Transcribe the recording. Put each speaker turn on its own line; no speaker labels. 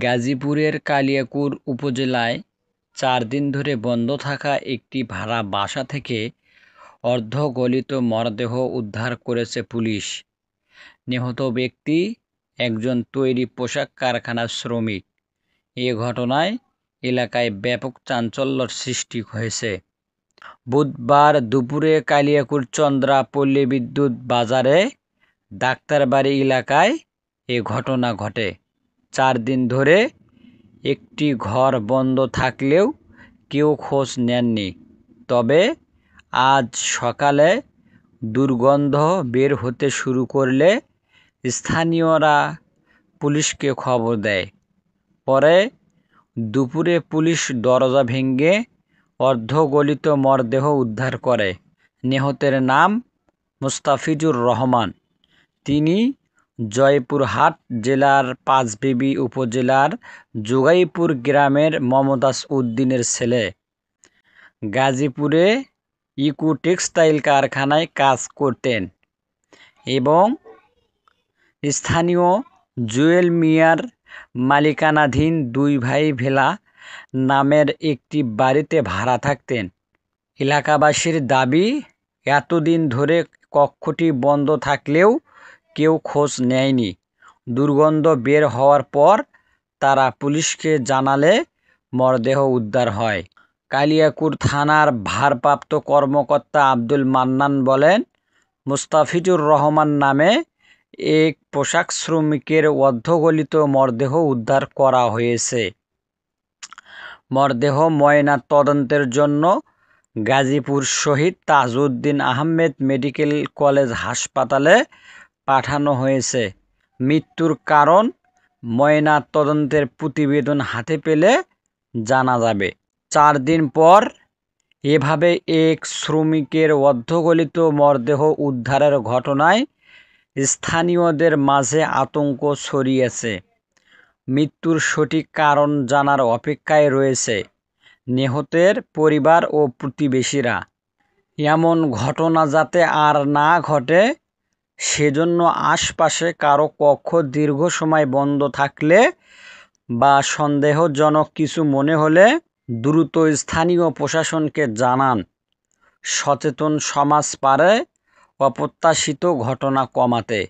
গাজীপুরের কালিয়াকৈর উপজেলায় ৪ দিন ধরে বন্ধ থাকা একটি ভাড়া বাসা থেকে অর্ধগলিত মরদেহ উদ্ধার করেছে পুলিশ। নিহত ব্যক্তি একজন তৈরি পোশাক কারখানার শ্রমিক। এ ঘটনায় এলাকায় ব্যাপক চাঞ্চল্যের সৃষ্টি হয়েছে। বুধবার দুপুরে কালিয়াকৈর চন্দ্রা পল্লী বিদ্যুৎ বাজারে ডাক্তারবাড়ি এলাকায় এ ঘটনা ঘটে। ৪ দিন ধরে একটি ঘর বন্ধ থাকলেও কেউ খোঁজ নেননি। তবে আজ সকালে দুর্গন্ধ বের হতে শুরু করলে স্থানীয়রা পুলিশকে খবর দেয়। পরে দুপুরে পুলিশ দরজা ভেঙে অর্ধগলিত মরদেহ উদ্ধার করে। নিহতের নাম মুস্তাফিজুর রহমান। তিনি জয়পুরহাট জেলার পাঁচবিবি উপজেলার জোগাইপুর গ্রামের মমতাজ উদ্দিনের ছেলে। গাজীপুরে ইকো টেক্সটাইল কারখানায় কাজ করতেন এবং স্থানীয় জুয়েল মিয়ার মালিকানাধীন ২ ভাই ভেলা নামের একটি বাড়িতে ভাড়া থাকতেন। এলাকাবাসীর দাবি, এতদিন ধরে কক্ষটি বন্ধ থাকলেও কেউ খোঁজ নেয়নি। দুর্গন্ধ বের হওয়ার পর তারা পুলিশকে জানালে মরদেহ উদ্ধার হয়। কালিয়াকৈর থানার ভারপ্রাপ্ত কর্মকর্তা আব্দুল মান্নান বলেন, মুস্তাফিজুর রহমান নামে এক পোশাক শ্রমিকের অর্ধগলিত মরদেহ উদ্ধার করা হয়েছে। মরদেহ ময়না তদন্তের জন্য গাজীপুর শহীদ তাজউদ্দিন আহমেদ মেডিকেল কলেজ হাসপাতালে পাঠানো হয়েছে। মৃত্যুর কারণ ময়না তদন্তের প্রতিবেদন হাতে পেলে জানা যাবে। ৪ দিন পর এভাবে এক শ্রমিকের অর্ধগলিত মরদেহ উদ্ধারের ঘটনায় স্থানীয়দের মাঝে আতঙ্ক ছড়িয়েছে। মৃত্যুর সঠিক কারণ জানার অপেক্ষায় রয়েছে নিহতের পরিবার ও প্রতিবেশীরা। এমন ঘটনা যাতে আর না ঘটে সেজন্য আশপাশে কারো কক্ষ দীর্ঘ সময় বন্ধ থাকলে বা সন্দেহজনক কিছু মনে হলে দ্রুত স্থানীয় প্রশাসনকে জানান। সচেতন সমাজ পারে অপ্রত্যাশিত ঘটনা কমাতে।